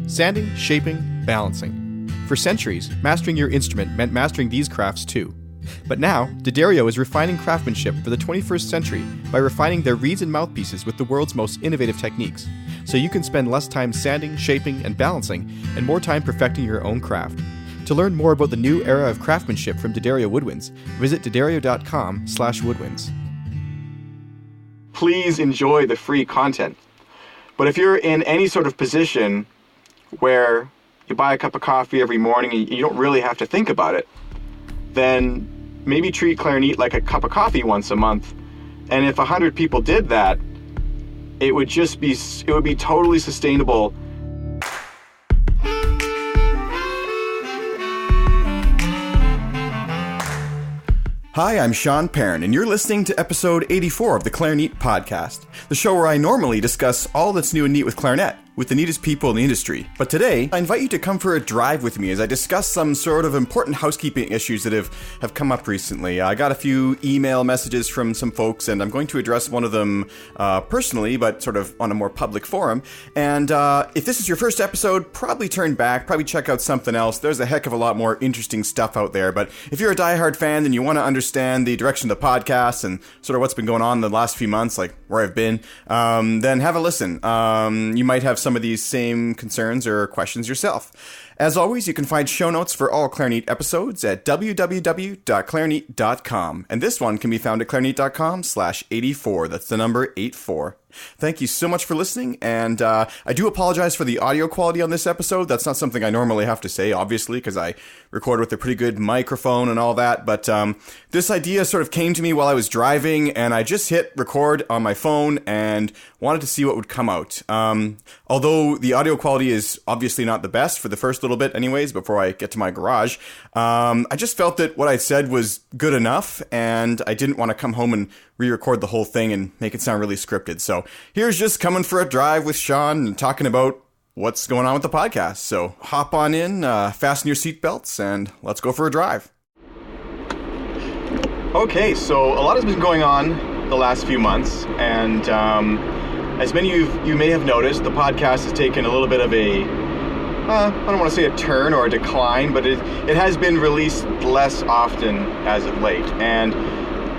Sanding, shaping, balancing. For centuries, mastering your instrument meant mastering these crafts too. But now, D'Addario is refining craftsmanship for the 21st century by refining their reeds and mouthpieces with the world's most innovative techniques, so you can spend less time sanding, shaping, and balancing, and more time perfecting your own craft. To learn more about the new era of craftsmanship from D'Addario Woodwinds, visit d'addario.com/woodwinds. Please enjoy the free content. But if you're in any sort of position where you buy a cup of coffee every morning and you don't really have to think about it, then maybe treat Clarinet like a cup of coffee once a month. And if 100 people did that, it would be totally sustainable. Hi, I'm Sean Perrin, and you're listening to episode 84 of the Clarinet Podcast, the show where I normally discuss all that's new and neat with clarinet, with the neatest people in the industry. But today, I invite you to come for a drive with me as I discuss some sort of important housekeeping issues that have come up recently. I got a few email messages from some folks, and I'm going to address one of them personally, but sort of on a more public forum. And if this is your first episode, probably turn back, probably check out something else. There's a heck of a lot more interesting stuff out there. But if you're a diehard fan, then you want to understand the direction of the podcast and sort of what's been going on in the last few months, like where I've been, then have a listen. You might have some of these same concerns or questions yourself. As always, you can find show notes for all Clarinet episodes at www.clarinet.com, and this one can be found at clarinet.com/84. That's the number 84. Thank you so much for listening, and I do apologize for the audio quality on this episode. That's not something I normally have to say, obviously, because I record with a pretty good microphone and all that, but this idea sort of came to me while I was driving, and I just hit record on my phone and wanted to see what would come out. Although the audio quality is obviously not the best for the first little bit anyways, before I get to my garage, I just felt that what I said was good enough, and I didn't want to come home and re-record the whole thing and make it sound really scripted. So here's just coming for a drive with Sean and talking about what's going on with the podcast. So hop on in, fasten your seatbelts, and let's go for a drive. Okay, so a lot has been going on the last few months, and as many of you may have noticed, the podcast has taken a little bit of a, I don't want to say a turn or a decline, but it has been released less often as of late. And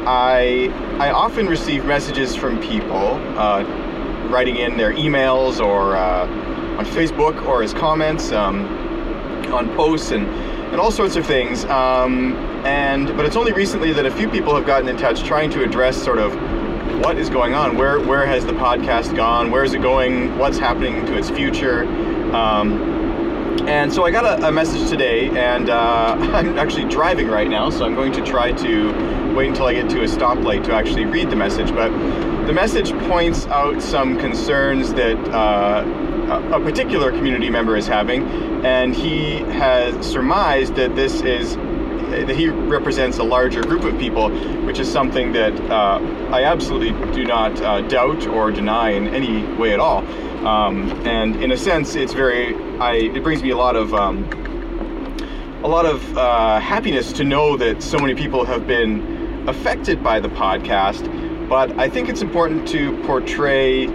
I often receive messages from people writing in their emails or on Facebook or as comments on posts and all sorts of things. But it's only recently that a few people have gotten in touch trying to address sort of what is going on, where has the podcast gone, where is it going, what's happening to its future. And so I got a message today, and I'm actually driving right now, so I'm going to try to wait until I get to a stoplight to actually read the message. But the message points out some concerns that a particular community member is having, and he has surmised that that he represents a larger group of people, which is something that I absolutely do not doubt or deny in any way at all. And in a sense, it brings me a lot of happiness to know that so many people have been affected by the podcast. But I think it's important to portray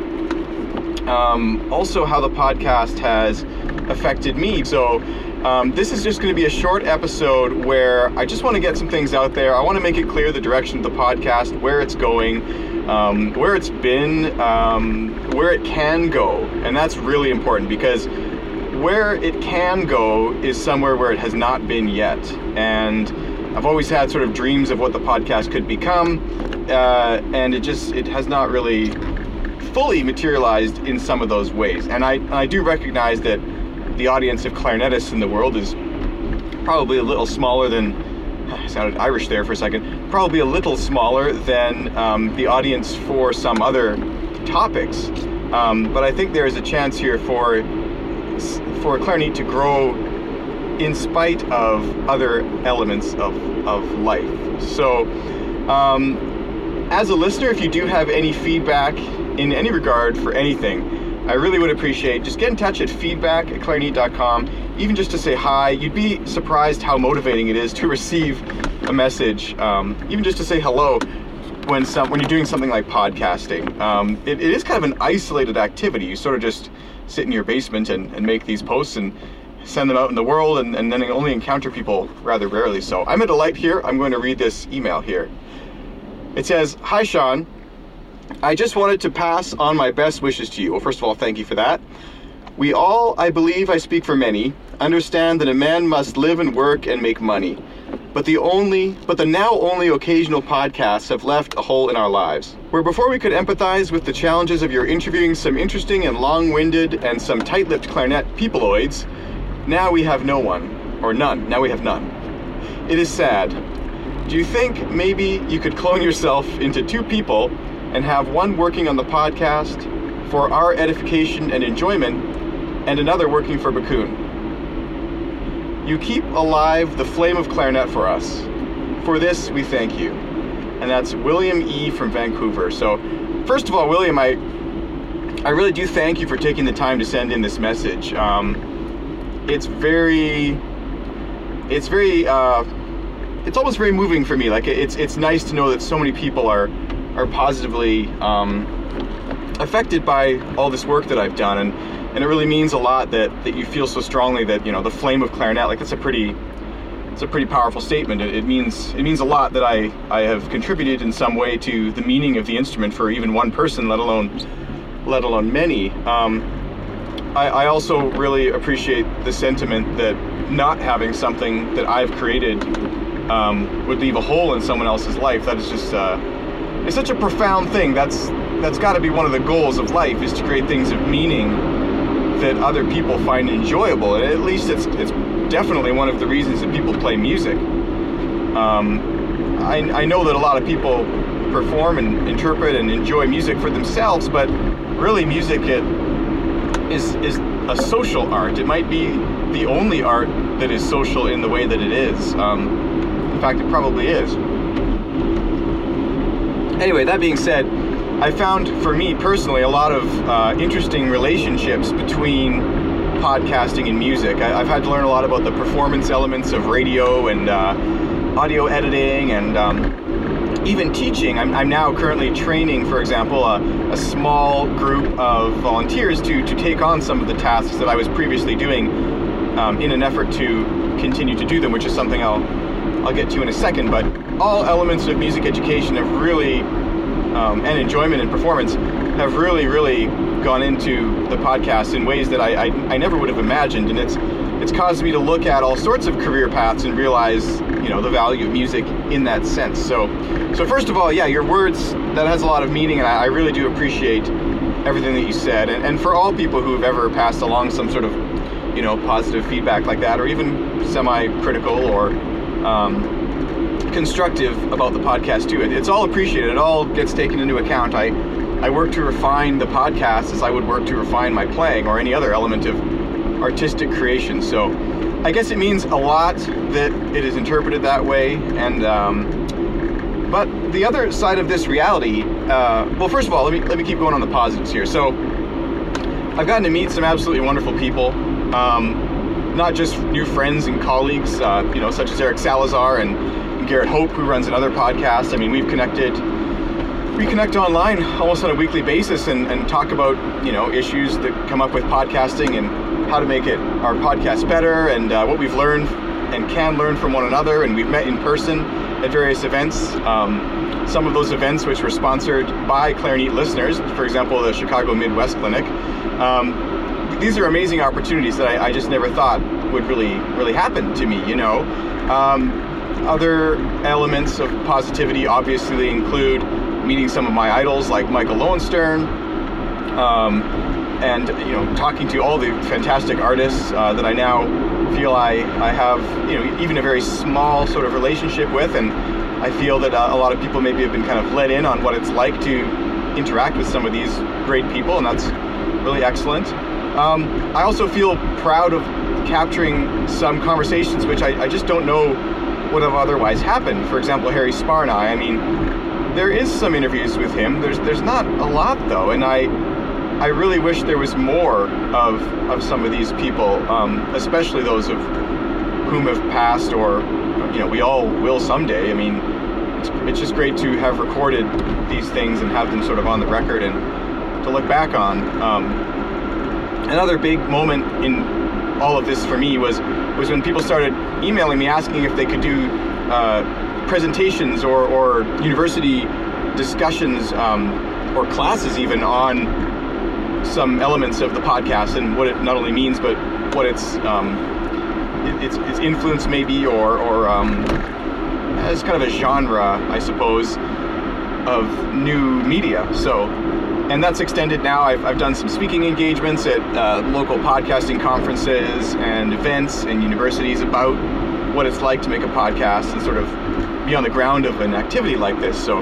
also how the podcast has affected me. So this is just going to be a short episode where I just want to get some things out there. I want to make it clear the direction of the podcast, where it's going, where it's been, where it can go. And that's really important, because where it can go is somewhere where it has not been yet. And I've always had sort of dreams of what the podcast could become, and it has not really fully materialized in some of those ways. And I do recognize that the audience of clarinetists in the world is probably a little smaller than, I sounded Irish there for a second, probably a little smaller than the audience for some other topics. But I think there is a chance here for clarinet to grow in spite of other elements of life. So as a listener, if you do have any feedback in any regard for anything, I really would appreciate, just get in touch at feedback@clarinet.com, even just to say hi. You'd be surprised how motivating it is to receive a message, even just to say hello when you're doing something like podcasting. It is kind of an isolated activity. You sort of just sit in your basement and make these posts and send them out in the world, and then only encounter people rather rarely. So I'm a delight here. I'm going to read this email here. It says, "Hi Sean, I just wanted to pass on my best wishes to you." Well, first of all, thank you for that. "We all, I believe I speak for many, understand that a man must live and work and make money. But the now only occasional podcasts have left a hole in our lives. Where before we could empathize with the challenges of your interviewing some interesting and long-winded and some tight-lipped clarinet peopleoids, now we have no one, or none. Now we have none. It is sad. Do you think maybe you could clone yourself into 2 people and have one working on the podcast for our edification and enjoyment, and another working for Bakun? You keep alive the flame of clarinet for us. For this, we thank you." And that's William E. from Vancouver. So, first of all, William, I really do thank you for taking the time to send in this message. It's almost very moving for me. Like, it's nice to know that so many people are positively affected by all this work that I've done, and it really means a lot that you feel so strongly that, you know, the flame of clarinet, like, it's a pretty powerful statement. It means a lot that I have contributed in some way to the meaning of the instrument for even one person, let alone many. I also really appreciate the sentiment that not having something that I've created would leave a hole in someone else's life. That is just it's such a profound thing. That's got to be one of the goals of life, is to create things of meaning that other people find enjoyable. And at least it's definitely one of the reasons that people play music. I know that a lot of people perform and interpret and enjoy music for themselves, but really music is a social art. It might be the only art that is social in the way that it is. In fact, it probably is. Anyway, that being said, I found, for me personally, a lot of interesting relationships between podcasting and music. I've had to learn a lot about the performance elements of radio and audio editing, and even teaching. I'm now currently training, for example, a small group of volunteers to take on some of the tasks that I was previously doing in an effort to continue to do them, which is something I'll get to in a second. But all elements of music education have really and enjoyment and performance have really gone into the podcast in ways that I never would have imagined, and it's caused me to look at all sorts of career paths and realize, you know, the value of music in that sense. So first of all, yeah, your words, that has a lot of meaning, and I really do appreciate everything that you said. And for all people who have ever passed along some sort of, you know, positive feedback like that, or even semi-critical or constructive about the podcast too, it's all appreciated. It all gets taken into account. I work to refine the podcast as I would work to refine my playing or any other element of artistic creation. So I guess it means a lot that it is interpreted that way. And but the other side of this reality, well, first of all, let me keep going on the positives here. So I've gotten to meet some absolutely wonderful people, not just new friends and colleagues, you know, such as Eric Salazar and Garrett Hope, who runs another podcast. I mean, we connect online almost on a weekly basis and talk about, you know, issues that come up with podcasting and how to make our podcast better, and what we've learned and can learn from one another. And we've met in person at various events. Some of those events which were sponsored by Clarinet listeners, for example, the Chicago Midwest Clinic. These are amazing opportunities that I just never thought would really happen to me, you know. Other elements of positivity obviously include meeting some of my idols like Michael Lowenstern, and, you know, talking to all the fantastic artists that I now feel I have, you know, even a very small sort of relationship with, and I feel that a lot of people maybe have been kind of let in on what it's like to interact with some of these great people, and that's really excellent. I also feel proud of capturing some conversations which I just don't know would have otherwise happened. For example, Harry Sparnai. I mean, there is some interviews with him. There's not a lot though, and I really wish there was more of some of these people, especially those of whom have passed, or, you know, we all will someday. I mean, it's just great to have recorded these things and have them sort of on the record and to look back on. Another big moment in all of this for me was when people started emailing me asking if they could do presentations or university discussions or classes even on some elements of the podcast and what it not only means but what its influence maybe or as kind of a genre, I suppose, of new media. So, and that's extended now. I've done some speaking engagements at local podcasting conferences and events and universities about what it's like to make a podcast and sort of be on the ground of an activity like this. So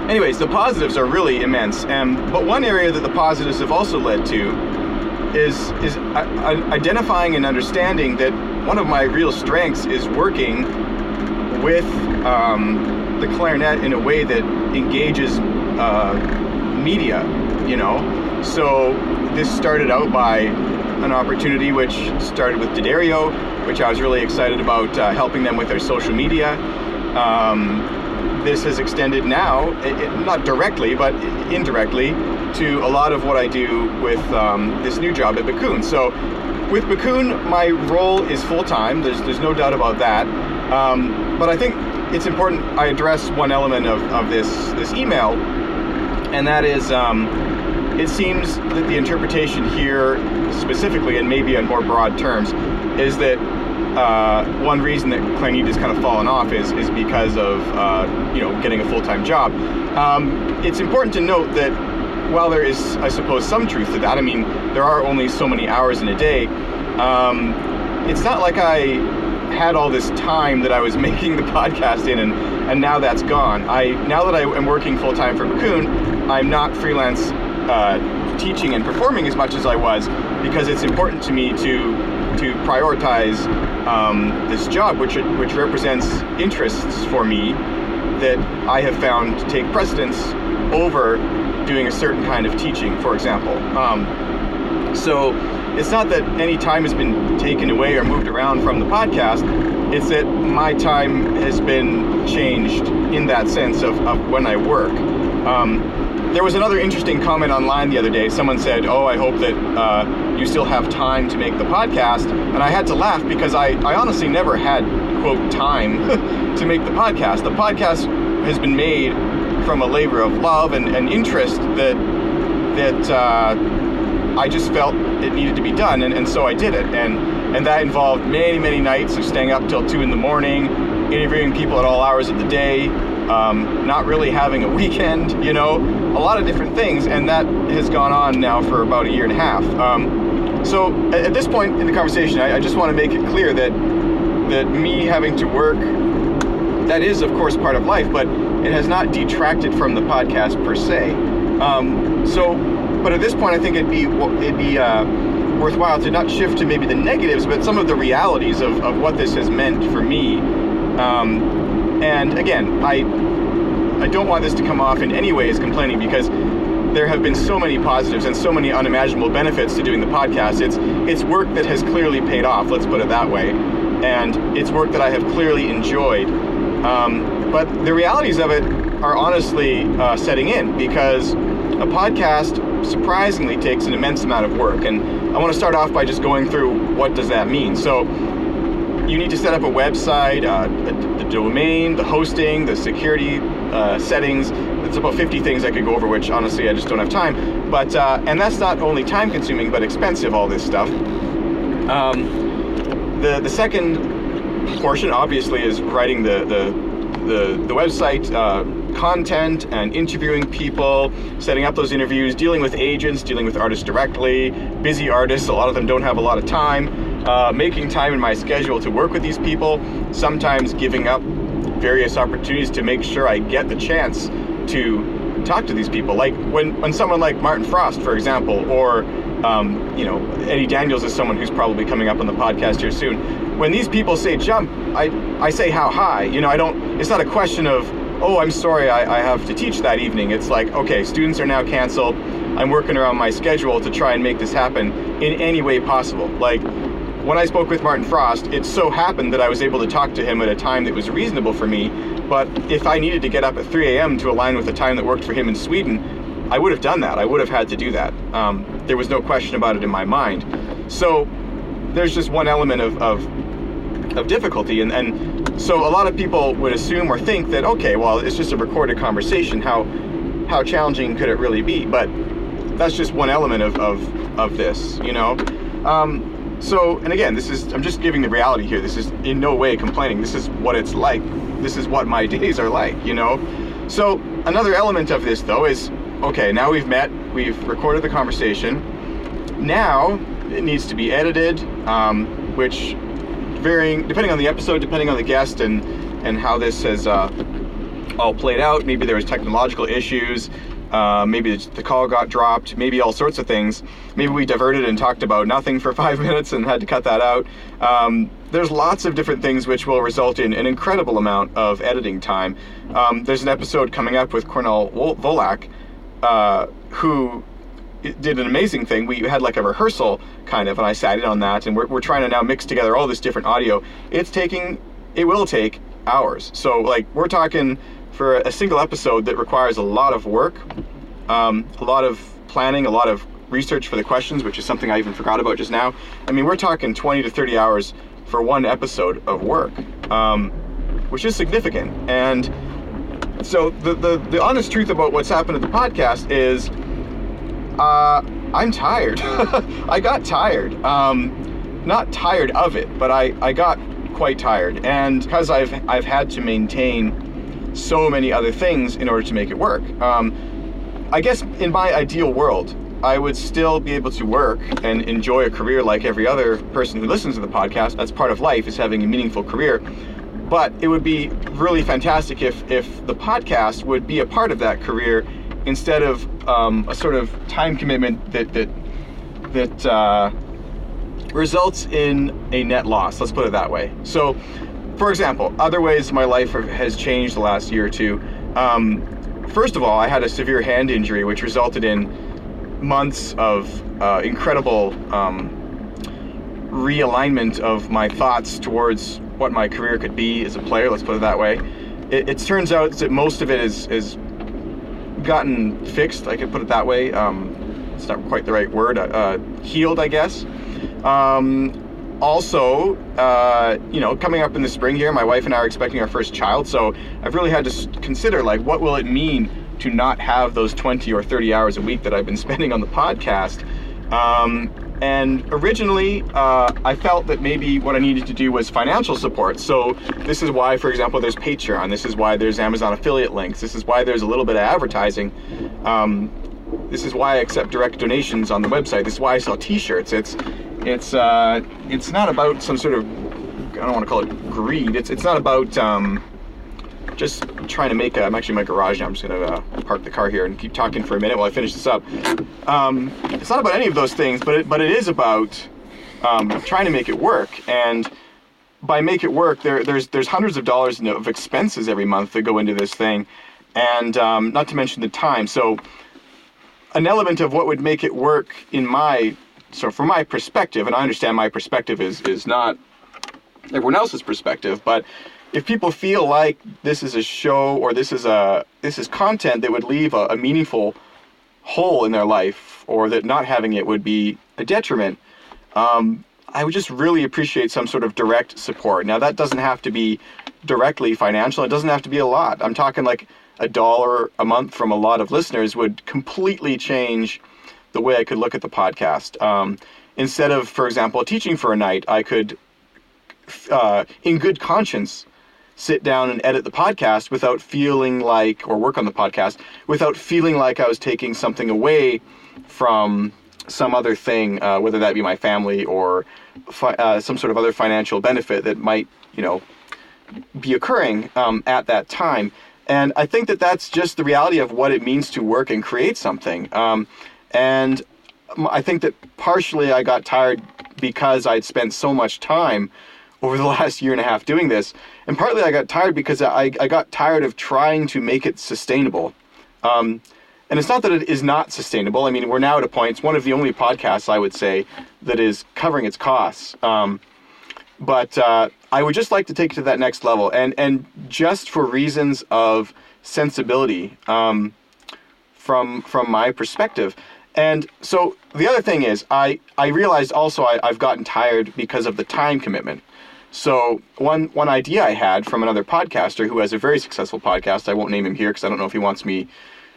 anyways, the positives are really immense. But one area that the positives have also led to is identifying and understanding that one of my real strengths is working with the clarinet in a way that engages media, you know. So this started out by an opportunity which started with D'Addario, which I was really excited about helping them with their social media. This has extended now, not directly, but indirectly, to a lot of what I do with this new job at Bakun. So with Bakun, my role is full-time. There's no doubt about that. But I think it's important I address one element of this email, and that is it seems that the interpretation here specifically, and maybe in more broad terms, is that one reason that clarinet has kind of fallen off is because of getting a full-time job. It's important to note that while there is, I suppose, some truth to that, I mean, there are only so many hours in a day, it's not like I had all this time that I was making the podcast in, and now that's gone. Now that I am working full-time for Bakun, I'm not freelance teaching and performing as much as I was, because it's important to me to prioritize this job, which represents interests for me that I have found to take precedence over doing a certain kind of teaching, for example. So it's not that any time has been taken away or moved around from the podcast, it's that my time has been changed in that sense of when I work. There was another interesting comment online the other day. Someone said, "Oh, I hope that you still have time to make the podcast." And I had to laugh because I honestly never had, quote, time to make the podcast. The podcast has been made from a labor of love and interest that I just felt it needed to be done, and so I did it. And that involved many, many nights of staying up till 2 in the morning, interviewing people at all hours of the day, not really having a weekend, a lot of different things, and that has gone on now for about a year and a half. So at this point in the conversation, I just want to make it clear that me having to work, that is, of course, part of life, but it has not detracted from the podcast per se. But at this point, I think it'd be worthwhile to not shift to maybe the negatives, but some of the realities of what this has meant for me. And again, I don't want this to come off in any way as complaining, because there have been so many positives and so many unimaginable benefits to doing the podcast. It's work that has clearly paid off, let's put it that way, and it's work that I have clearly enjoyed. But the realities of it are honestly setting in, because a podcast surprisingly takes an immense amount of work, and I want to start off by just going through what does that mean. So you need to set up a website, the domain, the hosting, the security settings. It's about 50 things I could go over, which honestly I just don't have time. But and that's not only time consuming but expensive, all this stuff. The second portion obviously is writing the website content and interviewing people, setting up those interviews, dealing with agents, dealing with artists directly, busy artists. A lot of them don't have a lot of time. Making time in my schedule to work with these people, sometimes giving up various opportunities to make sure I get the chance to talk to these people. Like when someone like Martin Frost, for example, or Eddie Daniels is someone who's probably coming up on the podcast here soon. When these people say jump, I say how high. It's not a question of, oh, I'm sorry, I have to teach that evening. It's like, okay, students are now canceled. I'm working around my schedule to try and make this happen in any way possible. Like, when I spoke with Martin Frost, it so happened that I was able to talk to him at a time that was reasonable for me. But if I needed to get up at 3 a.m. to align with the time that worked for him in Sweden, I would have done that. I would have had to do that. There was no question about it in my mind. So there's just one element of difficulty, and so a lot of people would assume or think that, okay, well, it's just a recorded conversation. How challenging could it really be? But that's just one element of this, you know. So, and again, I'm just giving the reality here. This is in no way complaining. This is what it's like. This is what my days are like, you know. So another element of this, though, is, okay, now we've met, we've recorded the conversation. Now it needs to be edited, which depending on the episode, depending on the guest, and how this has all played out. Maybe there was technological issues. Maybe the call got dropped, maybe all sorts of things. Maybe we diverted and talked about nothing for 5 minutes and had to cut that out. There's lots of different things which will result in an incredible amount of editing time. There's an episode coming up with Cornell Volak, who did an amazing thing. We had like a rehearsal kind of, and I sat in on that, and we're trying to now mix together all this different audio. It will take hours. So like we're talking for a single episode that requires a lot of work, a lot of planning, a lot of research for the questions, which is something I even forgot about just now. I mean, we're talking 20 to 30 hours for one episode of work, which is significant. And so the honest truth about what's happened at the podcast is I'm tired. I got tired. Not tired of it, but I got quite tired. And because I've had to maintain so many other things in order to make it work. I guess in my ideal world, I would still be able to work and enjoy a career like every other person who listens to the podcast. That's part of life, is having a meaningful career. But it would be really fantastic if the podcast would be a part of that career instead of a sort of time commitment that results in a net loss. Let's put it that way. So, for example, other ways my life has changed the last year or two. First of all, I had a severe hand injury, which resulted in months of incredible realignment of my thoughts towards what my career could be as a player. Let's put it that way. It turns out that most of it is gotten fixed. I could put it that way. It's not quite the right word. Healed, I guess. Also, coming up in the spring here, my wife and I are expecting our first child, so I've really had to consider, like, what will it mean to not have those 20 or 30 hours a week that I've been spending on the podcast. And originally, I felt that maybe what I needed to do was financial support. So this is why, for example, there's Patreon. This is why there's Amazon affiliate links. This is why there's a little bit of advertising. This is why I accept direct donations on the website. This is why I sell t-shirts. It's not about some sort of, I don't want to call it greed. It's not about just trying to make I'm actually in my garage now. I'm just going to park the car here and keep talking for a minute while I finish this up. It's not about any of those things, but it is about trying to make it work. And by make it work, there's hundreds of dollars of expenses every month that go into this thing, and not to mention the time. So an element of what would make it work from my perspective, and I understand my perspective is not everyone else's perspective, but if people feel like this is a show or this is content that would leave a meaningful hole in their life, or that not having it would be a detriment, I would just really appreciate some sort of direct support. Now, that doesn't have to be directly financial. It doesn't have to be a lot. I'm talking like $1 a month from a lot of listeners would completely change the way I could look at the podcast. Instead of, for example, teaching for a night, I could, in good conscience, sit down and edit the podcast without feeling like, or work on the podcast, without feeling like I was taking something away from some other thing, whether that be my family or some sort of other financial benefit that might, be occurring at that time. And I think that that's just the reality of what it means to work and create something. And I think that partially I got tired because I'd spent so much time over the last year and a half doing this. And partly I got tired because I got tired of trying to make it sustainable. And it's not that it is not sustainable. I mean, we're now at a point, it's one of the only podcasts, I would say, that is covering its costs. But I would just like to take it to that next level. And just for reasons of sensibility, from my perspective. And so the other thing is, I realized also I've gotten tired because of the time commitment. So one idea I had from another podcaster who has a very successful podcast, I won't name him here because I don't know if he wants me to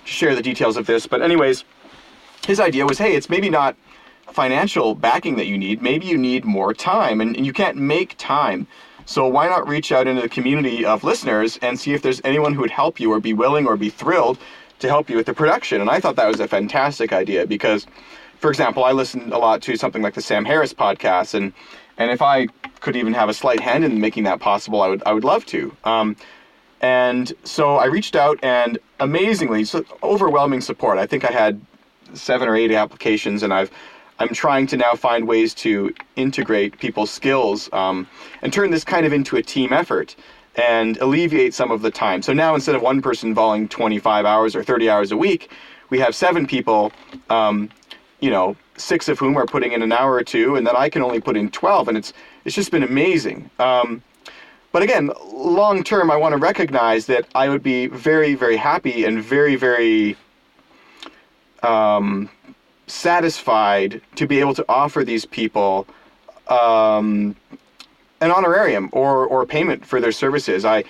share the details of this, but anyways, his idea was, hey, it's maybe not financial backing that you need, maybe you need more time, and you can't make time. So why not reach out into the community of listeners and see if there's anyone who would help you or be willing or be thrilled to help you with the production. And I thought that was a fantastic idea because, for example, I listen a lot to something like the Sam Harris podcast, and if I could even have a slight hand in making that possible, I would love to. And so I reached out, and amazingly, so overwhelming support. I think I had 7 or 8 applications, and I'm trying to now find ways to integrate people's skills and turn this kind of into a team effort and alleviate some of the time. So now instead of one person involving 25 hours or 30 hours a week, we have 7 people, 6 of whom are putting in an hour or 2, and then I can only put in 12, and it's just been amazing. But again, long term, I want to recognize that I would be very, very happy and very, very satisfied to be able to offer these people an honorarium or payment for their services. I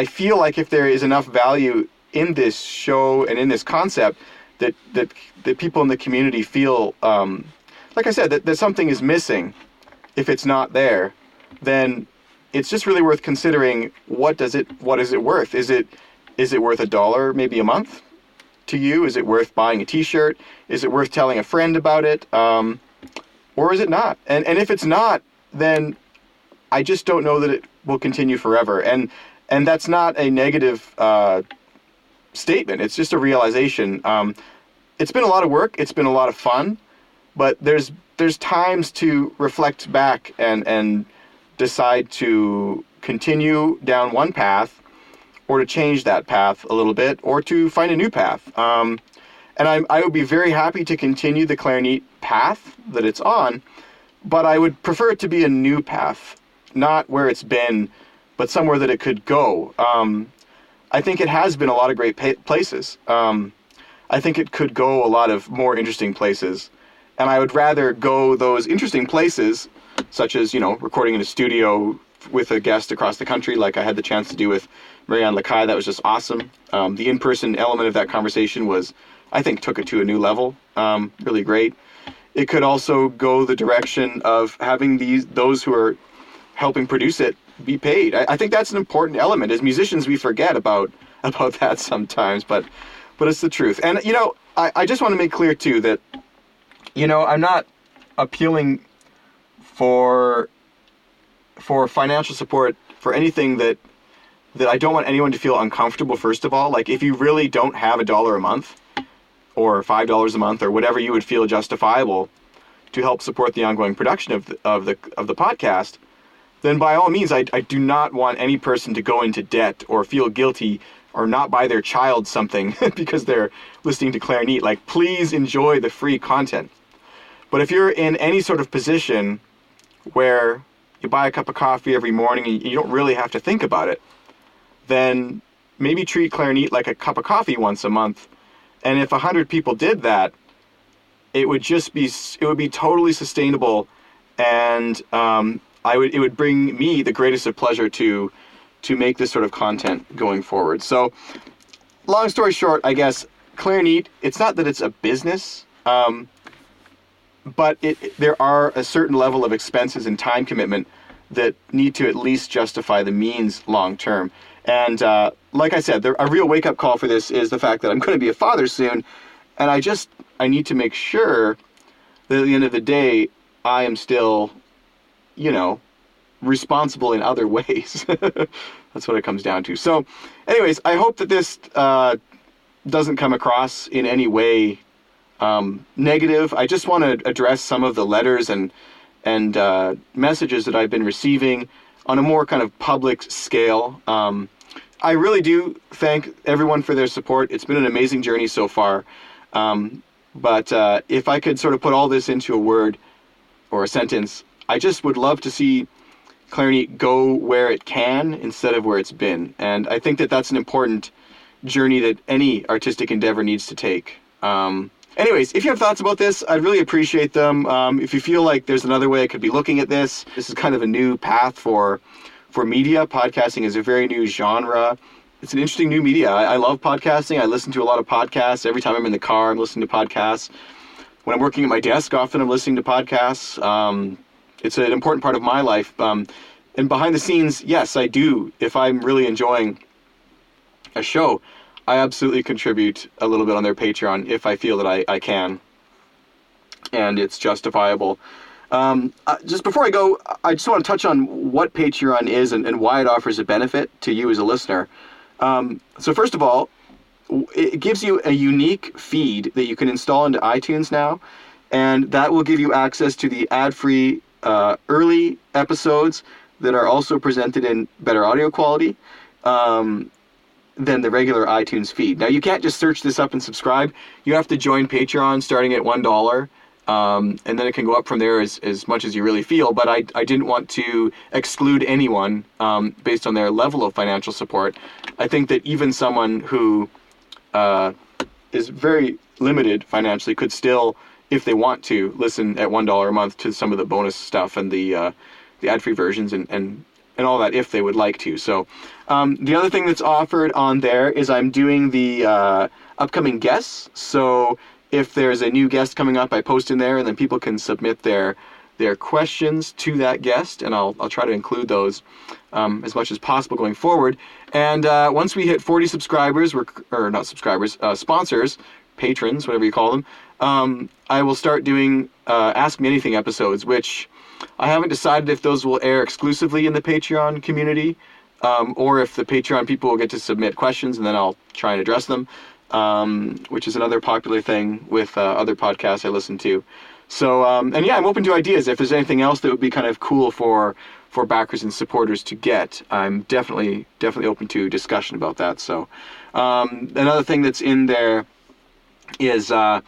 feel like if there is enough value in this show and in this concept that people in the community feel, like I said, that something is missing, if it's not there, then it's just really worth considering what is it worth? Is it worth $1 maybe a month to you? Is it worth buying a t-shirt? Is it worth telling a friend about it? Or is it not? And if it's not, then I just don't know that it will continue forever. And that's not a negative statement. It's just a realization. It's been a lot of work. It's been a lot of fun, but there's times to reflect back and decide to continue down one path, or to change that path a little bit, or to find a new path. And I would be very happy to continue the Clarinet path that it's on, but I would prefer it to be a new path, not where it's been, but somewhere that it could go. I think it has been a lot of great places. I think it could go a lot of more interesting places. And I would rather go those interesting places, such as, recording in a studio with a guest across the country, like I had the chance to do with Marianne Lakai. That was just awesome. The in-person element of that conversation I think took it to a new level. Really great. It could also go the direction of having those who are helping produce it be paid. I think that's an important element. As musicians, we forget about that sometimes, but it's the truth. And, I just want to make clear, too, that, I'm not appealing for financial support for anything that I don't want anyone to feel uncomfortable, first of all. Like, if you really don't have $1 a month or $5 a month or whatever you would feel justifiable to help support the ongoing production of the podcast, then by all means, I do not want any person to go into debt or feel guilty or not buy their child something because they're listening to Clarinet. Like, please enjoy the free content. But if you're in any sort of position where you buy a cup of coffee every morning and you don't really have to think about it, then maybe treat Clarinet like a cup of coffee once a month. And if 100 people did that, it would be totally sustainable, and it would bring me the greatest of pleasure to make this sort of content going forward. So, long story short, I guess Clarinet, it's not that it's a business, but there are a certain level of expenses and time commitment that need to at least justify the means long term. And like I said, a real wake-up call for this is the fact that I'm going to be a father soon, and I need to make sure that at the end of the day, I am still, responsible in other ways. That's what it comes down to. So, anyways, I hope that this doesn't come across in any way negative. I just want to address some of the letters and messages that I've been receiving on a more kind of public scale. I really do thank everyone for their support. It's been an amazing journey so far. But if I could sort of put all this into a word or a sentence, I just would love to see Clarinet go where it can instead of where it's been. And I think that that's an important journey that any artistic endeavor needs to take. Anyways, if you have thoughts about this, I'd really appreciate them. If you feel like there's another way I could be looking at this is kind of a new path for media. Podcasting is a very new genre. It's an interesting new media. I love podcasting. I listen to a lot of podcasts. Every time I'm in the car, I'm listening to podcasts. When I'm working at my desk, often I'm listening to podcasts. It's an important part of my life. And behind the scenes, yes, I do. If I'm really enjoying a show, I absolutely contribute a little bit on their Patreon if I feel that I can. And it's justifiable. Just before I go, I just want to touch on what Patreon is and why it offers a benefit to you as a listener. So first of all, it gives you a unique feed that you can install into iTunes now, and that will give you access to the ad-free early episodes that are also presented in better audio quality than the regular iTunes feed. Now, you can't just search this up and subscribe. You have to join Patreon starting at $1, and then it can go up from there as much as you really feel. But I didn't want to exclude anyone based on their level of financial support. I think that even someone who is very limited financially could still, if they want to, listen at $1 a month to some of the bonus stuff and the ad-free versions and all that if they would like to. So the other thing that's offered on there is I'm doing the upcoming guests. So if there's a new guest coming up, I post in there, and then people can submit their questions to that guest, and I'll try to include those as much as possible going forward. And once we hit 40 subscribers, sponsors, patrons, whatever you call them, I will start doing Ask Me Anything episodes, which I haven't decided if those will air exclusively in the Patreon community, or if the Patreon people will get to submit questions and then I'll try and address them, which is another popular thing with other podcasts I listen to. So, and yeah, I'm open to ideas. If there's anything else that would be kind of cool for backers and supporters to get, I'm definitely open to discussion about that. So, another thing that's in there is I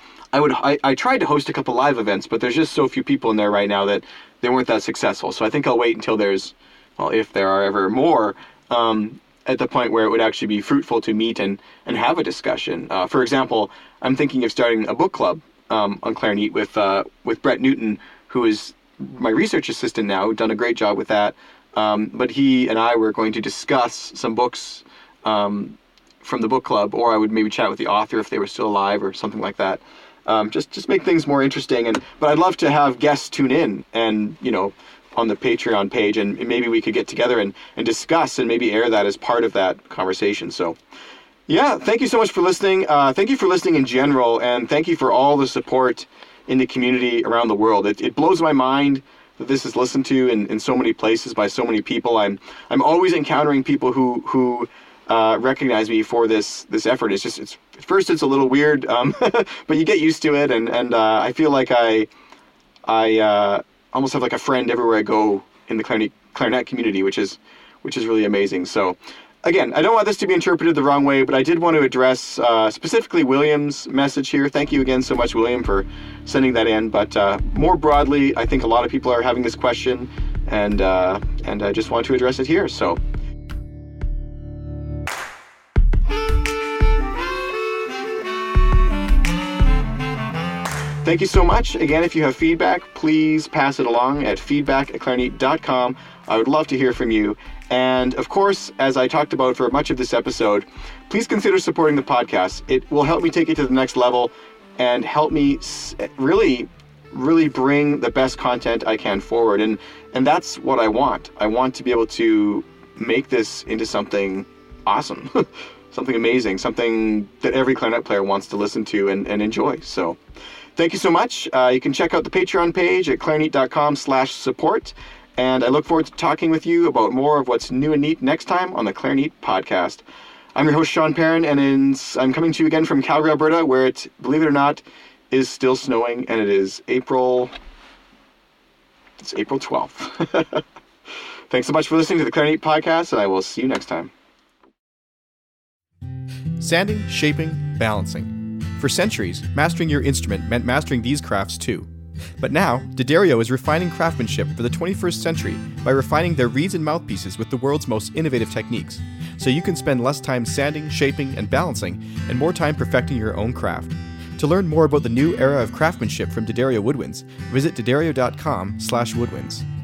tried to host a couple live events, but there's just so few people in there right now that they weren't that successful. So I think I'll wait until if there are ever more, at the point where it would actually be fruitful to meet and have a discussion. For example, I'm thinking of starting a book club on Clarinet with Brett Newton, who is my research assistant now, done a great job with that. But he and I were going to discuss some books from the book club, or I would maybe chat with the author if they were still alive or something like that. Just make things more interesting. But I'd love to have guests tune in and, on the Patreon page, and maybe we could get together and discuss and maybe air that as part of that conversation. So, yeah, thank you so much for listening. Thank you for listening in general, and thank you for all the support in the community around the world. It blows my mind that this is listened to in so many places by so many people. I'm always encountering people who recognize me for this effort. It's at first it's a little weird, but you get used to it, and I feel like I almost have like a friend everywhere I go in the clarinet community, which is really amazing. So, again, I don't want this to be interpreted the wrong way, but I did want to address specifically William's message here. Thank you again so much, William, for sending that in. But more broadly, I think a lot of people are having this question, and I just want to address it here. So. Thank you so much. Again, if you have feedback, please pass it along at feedback@clarinet.com. I would love to hear from you. And of course, as I talked about for much of this episode, please consider supporting the podcast. It will help me take it to the next level and help me really, really bring the best content I can forward. And that's what I want. I want to be able to make this into something awesome, something amazing, something that every clarinet player wants to listen to and enjoy. So thank you so much. You can check out the Patreon page at clarinet.com/support. And I look forward to talking with you about more of what's new and neat next time on the Clarinet Podcast. I'm your host, Sean Perrin, and I'm coming to you again from Calgary, Alberta, where it, believe it or not, is still snowing, and it is April 12th. Thanks so much for listening to the Clarinet Podcast, and I will see you next time. Sanding, shaping, balancing. For centuries, mastering your instrument meant mastering these crafts too. But now, D'Addario is refining craftsmanship for the 21st century by refining their reeds and mouthpieces with the world's most innovative techniques. so you can spend less time sanding, shaping, and balancing, and more time perfecting your own craft. To learn more about the new era of craftsmanship from D'Addario Woodwinds, visit d'addario.com/woodwinds.